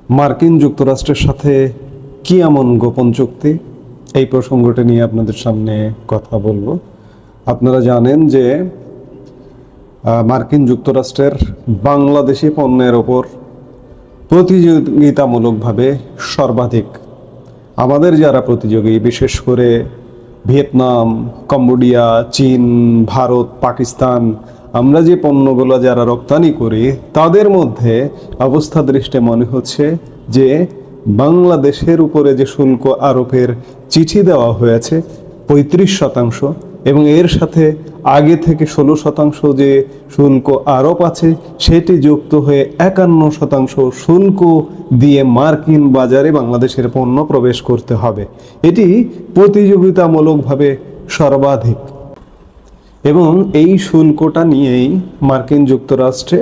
মার্কিন যুক্তরাষ্ট্রের সাথে কি এমন গোপন চুক্তি, এই প্রসঙ্গটি নিয়ে আপনাদের সামনে কথা বলবো। আপনারা জানেন যে মার্কিন যুক্তরাষ্ট্রের বাংলাদেশি পণ্যের ওপর প্রতিযোগিতামূলকভাবে সর্বাধিক আমাদের যারা প্রতিযোগী, বিশেষ করে ভিয়েতনাম, কম্বোডিয়া, চীন, ভারত, পাকিস্তান, আমরা যে পণ্যগুলো যারা রপ্তানি করি তাদের মধ্যে অবস্থা দৃষ্টে মনে হচ্ছে যে বাংলাদেশের উপরে যে শুল্ক আরোপের চিঠি দেওয়া হয়েছে 35% এবং এর সাথে আগে থেকে 16% যে শুল্ক আরোপ আছে সেটি যুক্ত হয়ে 51% শুল্ক দিয়ে মার্কিন বাজারে বাংলাদেশের পণ্য প্রবেশ করতে হবে। এটি প্রতিযোগিতামূলকভাবে সর্বাধিক এবং এই শুল্কটা নিয়েই মার্কিন যুক্তরাষ্ট্রে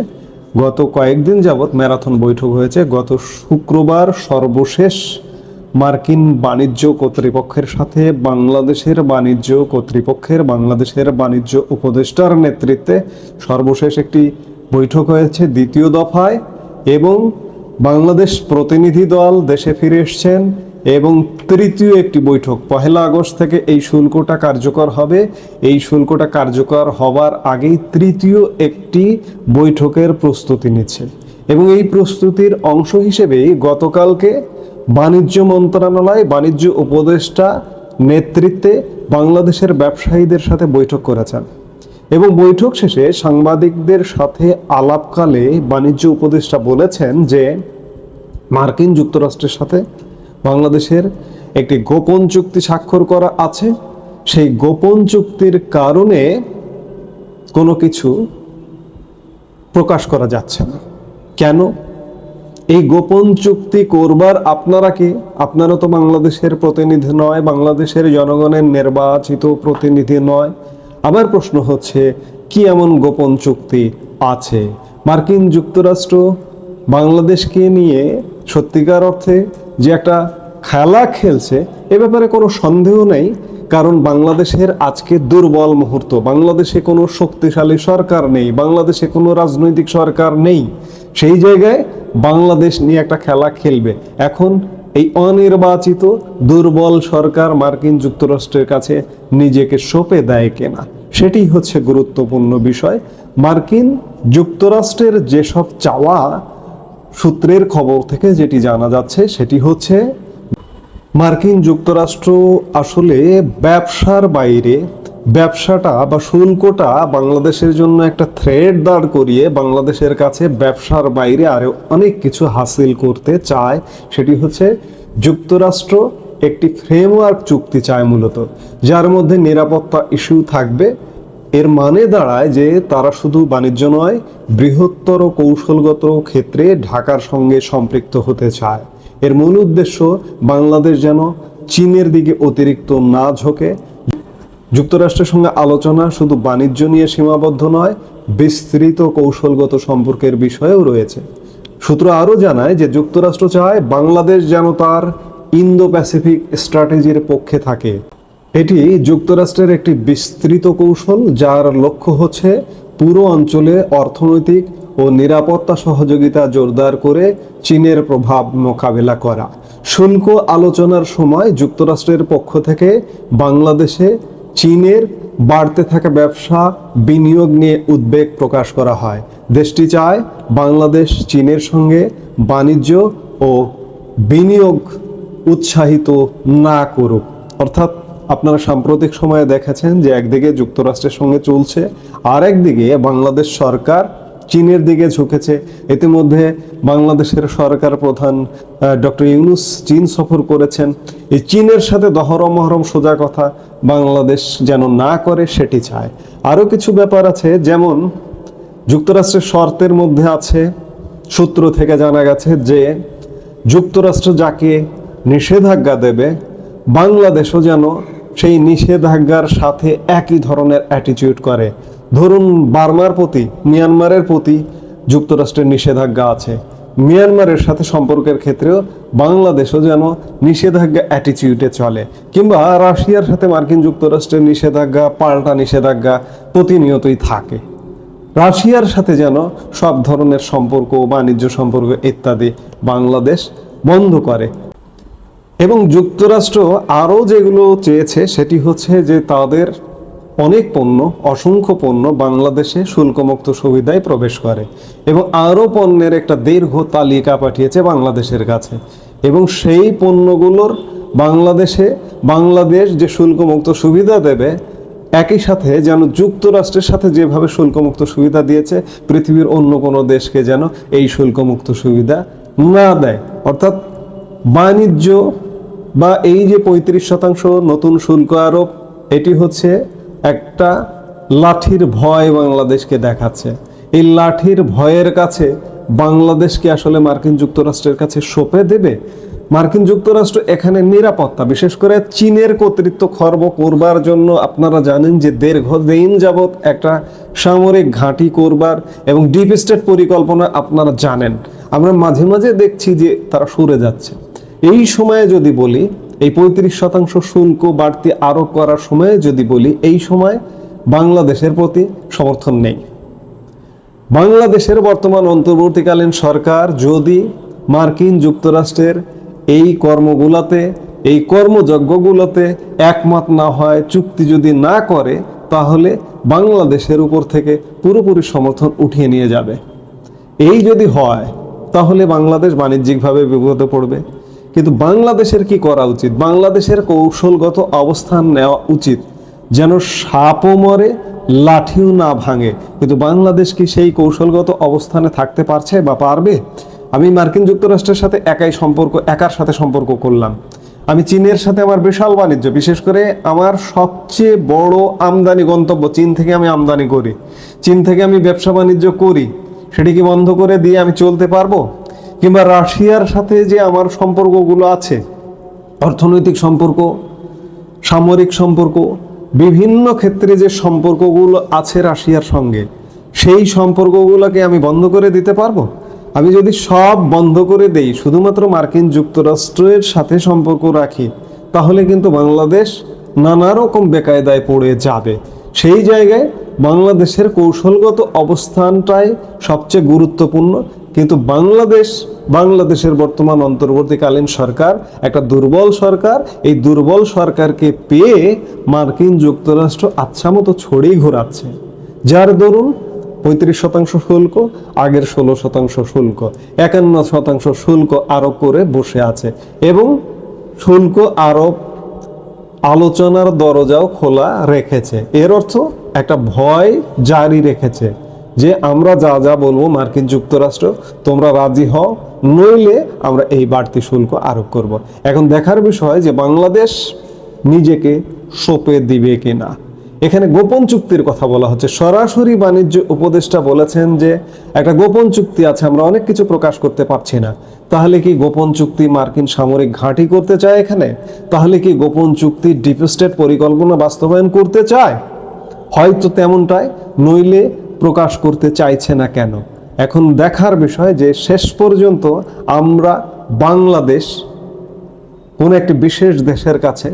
গত কয়েকদিন যাবৎ ম্যারাথন বৈঠক হয়েছে। গত শুক্রবার সর্বশেষ মার্কিন বাণিজ্য কর্তৃপক্ষের সাথে বাংলাদেশের বাণিজ্য উপদেষ্টার নেতৃত্বে সর্বশেষ একটি বৈঠক হয়েছে দ্বিতীয় দফায়, এবং বাংলাদেশ প্রতিনিধি দল দেশে ফিরে এসছেন এবং তৃতীয় একটি বৈঠক 1 আগস্ট থেকে এই শুল্কটা কার্যকর হবে। এই শুল্কটা কার্যকর হওয়ার আগেই তৃতীয় একটি বৈঠকের প্রস্তুতি নিচ্ছে এবং এই প্রস্তুতির অংশ হিসেবেই গতকালকে বাণিজ্য মন্ত্রণালয় বাণিজ্য উপদেষ্টা নেতৃত্বে বাংলাদেশের ব্যবসায়ীদের সাথে বৈঠক করেছেন এবং বৈঠক শেষে সাংবাদিকদের সাথে আলাপকালে বাণিজ্য উপদেষ্টা বলেছেন যে মার্কিন যুক্তরাষ্ট্রের সাথে বাংলাদেশের একটি গোপন চুক্তি স্বাক্ষর করা আছে। সেই গোপন চুক্তির কারণে কোনো কিছু প্রকাশ করা যাচ্ছে না। কেন এই গোপন চুক্তি করবার আপনারা কি? আপনারা তো বাংলাদেশের প্রতিনিধি নয়, বাংলাদেশের জনগণের নির্বাচিত প্রতিনিধি নয়। আবার প্রশ্ন হচ্ছে কি এমন গোপন চুক্তি আছে? মার্কিন যুক্তরাষ্ট্র বাংলাদেশকে নিয়ে সত্যিকার অর্থে যে একটা খেলা খেলছে এ ব্যাপারে কোনো সন্দেহ নেই, কারণ বাংলাদেশের আজকে দুর্বল মুহূর্ত। বাংলাদেশে কোনো শক্তিশালী সরকার নেই, বাংলাদেশে কোনো রাজনৈতিক সরকার নেই। সেই জায়গায় বাংলাদেশ নিয়ে একটা খেলা খেলবে। এখন এই অনির্বাচিত দুর্বল সরকার মার্কিন যুক্তরাষ্ট্রের কাছে নিজেকে সঁপে দেয় কিনা, সেটি হচ্ছে গুরুত্বপূর্ণ বিষয়। মার্কিন যুক্তরাষ্ট্রের যেসব চাওয়া, সূত্রের খবর থেকে যেটি জানা যাচ্ছে সেটি হচ্ছে মার্কিন যুক্তরাষ্ট্র আসলে ব্যবসার বাইরে ব্যবসাটা বা শুল্কটা বাংলাদেশের জন্য একটা থ্রেড দাঁড় করিয়ে বাংলাদেশের কাছে ব্যবসার বাইরে আরো অনেক কিছু হাসিল করতে চায়। সেটি হচ্ছে যুক্তরাষ্ট্র একটি ফ্রেমওয়ার্ক চুক্তি চায় মূলত, যার মধ্যে নিরাপত্তা ইস্যু থাকবে। এর মানে দাঁড়ায় যে তারা শুধু বাণিজ্য নয়, বৃহত্তর কৌশলগত ক্ষেত্রে ঢাকার সঙ্গে সম্পৃক্ত হতে চায়। এর মূল উদ্দেশ্য বাংলাদেশ যেন চীনের দিকে অতিরিক্ত না ঝোঁকে। যুক্তরাষ্ট্রের সঙ্গে আলোচনা শুধু বাণিজ্য নিয়ে সীমাবদ্ধ নয়, বিস্তৃত কৌশলগত সম্পর্কের বিষয়েও রয়েছে। সূত্র আরও জানায় যে যুক্তরাষ্ট্র চায় বাংলাদেশ যেন তার ইন্দো প্যাসিফিক স্ট্র্যাটেজির পক্ষে থাকে। এটি যুক্তরাষ্ট্রের একটি বিস্তৃত কৌশল, যার লক্ষ্য হচ্ছে পুরো অঞ্চলে অর্থনৈতিক ও নিরাপত্তা সহযোগিতা জোরদার করে চীনের প্রভাব মোকাবেলা করা। শুল্ক আলোচনার সময় যুক্তরাষ্ট্রের পক্ষ থেকে বাংলাদেশে চীনের বাড়তে থাকা ব্যবসা বিনিয়োগ নিয়ে উদ্বেগ প্রকাশ করা হয়। দেশটি চায় বাংলাদেশ চীনের সঙ্গে বাণিজ্য ও বিনিয়োগ উৎসাহিত না করুক। অর্থাৎ আপনারা সাম্প্রতিক সময়ে দেখেছেন যে একদিকে যুক্তরাষ্ট্রের সঙ্গে চলছে, আর একদিকে বাংলাদেশ সরকার চীনের দিকে ঝুঁকেছে। ইতিমধ্যে বাংলাদেশের সরকার প্রধান ডক্টর ইউনূস চীন সফর করেছেন। এই চীনের সাথে দহরম মহরম সোজা কথা বাংলাদেশ যেন না করে সেটি চায়। আরও কিছু ব্যাপার আছে, যেমন যুক্তরাষ্ট্রের শর্তের মধ্যে আছে, সূত্র থেকে জানা গেছে যে যুক্তরাষ্ট্র যাকে নিষেধাজ্ঞা দেবে বাংলাদেশও যেন সেই নিষেধাজ্ঞার সাথে একই ধরনের অ্যাটিটিউড করে। ধরুন মিয়ানমারের প্রতি যুক্তরাষ্ট্রের নিষেধাজ্ঞা আছে, মিয়ানমারের সাথে সম্পর্কের ক্ষেত্রেও বাংলাদেশও যেন নিষেধাজ্ঞা অ্যাটিটিউডে চলে। কিংবা রাশিয়ার সাথে মার্কিন যুক্তরাষ্ট্রের নিষেধাজ্ঞা, পাল্টা নিষেধাজ্ঞা প্রতিনিয়তই থাকে। রাশিয়ার সাথে যেন সব ধরনের সম্পর্ক, বাণিজ্য সম্পর্ক ইত্যাদি বাংলাদেশ বন্ধ করে। এবং যুক্তরাষ্ট্র আরও যেগুলো চেয়েছে সেটি হচ্ছে যে তাদের অনেক পণ্য, অসংখ্য পণ্য বাংলাদেশে শুল্কমুক্ত সুবিধায় প্রবেশ করে এবং আরও পণ্যের একটা দীর্ঘ তালিকা পাঠিয়েছে বাংলাদেশের কাছে। এবং সেই পণ্যগুলোর বাংলাদেশ যে শুল্কমুক্ত সুবিধা দেবে, একই সাথে যেন যুক্তরাষ্ট্রের সাথে যেভাবে শুল্কমুক্ত সুবিধা দিয়েছে পৃথিবীর অন্য কোনো দেশকে যেন এই শুল্কমুক্ত সুবিধা না দেয়। অর্থাৎ বাণিজ্য বা এই যে 35% নতুন শুল্ক আরোপ, এটি হচ্ছে একটা লাঠির ভয় বাংলাদেশকে দেখাচ্ছে। এই লাঠির ভয়ের কাছে বাংলাদেশকে আসলে মার্কিন যুক্তরাষ্ট্রের কাছে সঁপে দেবে? মার্কিন যুক্তরাষ্ট্র এখানে নিরাপত্তা, বিশেষ করে চীনের কর্তৃত্ব খর্ব করবার জন্য আপনারা জানেন যে দীর্ঘদিন যাবৎ একটা সামরিক ঘাঁটি করবার এবং ডিপ স্টেট পরিকল্পনা আপনারা জানেন। আমরা মাঝে মাঝে দেখছি যে তারা সরে যাচ্ছে। এই সময়ে যদি বলি, এই 35% শুল্ক বাড়তি আরোপ করার সময়ে যদি বলি, এই সময় বাংলাদেশের প্রতি সমর্থন নেই। বাংলাদেশের বর্তমান অন্তর্বর্তীকালীন সরকার যদি মার্কিন যুক্তরাষ্ট্রের এই কর্মগুলোতে, এই কর্মযজ্ঞগুলোতে একমত না হয়, চুক্তি যদি না করে, তাহলে বাংলাদেশের উপর থেকে পুরোপুরি সমর্থন উঠিয়ে নিয়ে যাবে। এই যদি হয় তাহলে বাংলাদেশ বাণিজ্যিকভাবে বিপদে পড়বে। কিন্তু বাংলাদেশের কি করা উচিত? বাংলাদেশের কৌশলগত অবস্থান নেওয়া উচিত, যেন সাপও মরে লাঠিও না ভাঙে। কিন্তু বাংলাদেশ কি সেই কৌশলগত অবস্থানে থাকতে পারছে বা পারবে? আমি মার্কিন যুক্তরাষ্ট্রের সাথে একার সাথে সম্পর্ক করলাম। আমি চীনের সাথে আমার বিশাল বাণিজ্য, বিশেষ করে আমার সবচেয়ে বড় আমদানি গন্তব্য চীন থেকে আমি আমদানি করি, চীন থেকে আমি ব্যবসা বাণিজ্য করি, সেটি কি বন্ধ করে দিয়ে আমি চলতে পারবো? কিংবা রাশিয়ার সাথে যে আমার সম্পর্কগুলো আছে, অর্থনৈতিক সম্পর্ক, সামরিক সম্পর্ক, বিভিন্ন ক্ষেত্রে যে সম্পর্কগুলো আছে রাশিয়ার সঙ্গে, সেই সম্পর্কগুলোকে আমি বন্ধ করে দিতে পারবো? আমি যদি সব বন্ধ করে দেই, শুধুমাত্র মার্কিন যুক্তরাষ্ট্রের সাথে সম্পর্ক রাখি, তাহলে কিন্তু বাংলাদেশ নানা রকম বেকায়দায় পড়ে যাবে। সেই জায়গায় বাংলাদেশের কৌশলগত অবস্থানটাই সবচেয়ে গুরুত্বপূর্ণ। কিন্তু বাংলাদেশের বর্তমান অন্তর্বর্তীকালীন সরকার একটা দুর্বল সরকার। এই দুর্বল সরকারকে পেয়ে মার্কিন যুক্তরাষ্ট্র আচ্ছা মতো ছড়িয়ে ঘোরাচ্ছে, যার দরুন 35% শুল্ক, আগের 16% শুল্ক, 51% শুল্ক আরোপ করে বসে আছে এবং শুল্ক আরোপ আলোচনার দরজাও খোলা রেখেছে। এর অর্থ একটা ভয় জারি রেখেছে যে আমরা যা যা বলবো মার্কিন যুক্তরাষ্ট্র তোমরা রাজি হও, নইলে আমরা এই বাড়তি শুল্ক আরোপ করব। এখন দেখার বিষয় যে বাংলাদেশ নিজেকে সঁপে দিবে কিনা। এখানে গোপন চুক্তির কথা বলা হচ্ছে। সরাসরি বাণিজ্য উপদেষ্টা বলেছেন যে একটা গোপন চুক্তি আছে, আমরা অনেক কিছু প্রকাশ করতে পারছি না। তাহলে কি গোপন চুক্তি মার্কিন সামরিক ঘাঁটি করতে চায় এখানে? তাহলে কি গোপন চুক্তি ডিপ স্টেট পরিকল্পনা বাস্তবায়ন করতে চায়? হয়তো তেমনটাই, নইলে প্রকাশ করতে চাইছে না কেন? এখন দেখার বিষয় যে শেষ পর্যন্ত আমরা বাংলাদেশ কোন একটি বিশেষ দেশের কাছে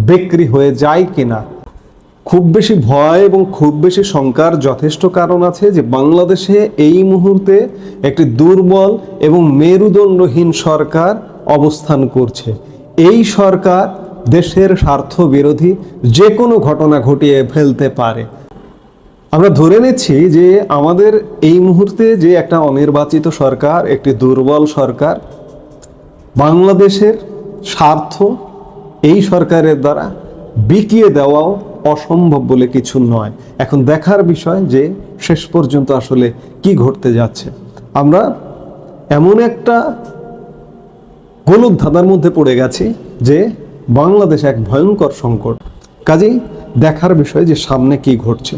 বিক্রি হয়ে যায় কিনা। খুব বেশি ভয় এবং খুব বেশি শঙ্কার যথেষ্ট কারণ আছে যে বাংলাদেশে এই মুহূর্তে একটি দুর্বল এবং মেরুদণ্ডহীন সরকার অবস্থান করছে। এই সরকার দেশের স্বার্থ বিরোধী যে কোনো ঘটনা ঘটিয়ে ফেলতে পারে। আমরা ধরে নিচ্ছি যে আমাদের এই মুহূর্তে যে একটা অনির্বাচিত সরকার, একটি দুর্বল সরকার, বাংলাদেশের স্বার্থ এই সরকারের দ্বারা বিকিয়ে দেওয়াও অসম্ভব বলে কিছু নয়। এখন দেখার বিষয় যে শেষ পর্যন্ত আসলে কি ঘটতে যাচ্ছে। আমরা এমন একটা গোলক ধাঁধার মধ্যে পড়ে গেছি যে বাংলাদেশ এক ভয়ঙ্কর সংকট। কাজেই দেখার বিষয় যে সামনে কি ঘটছে।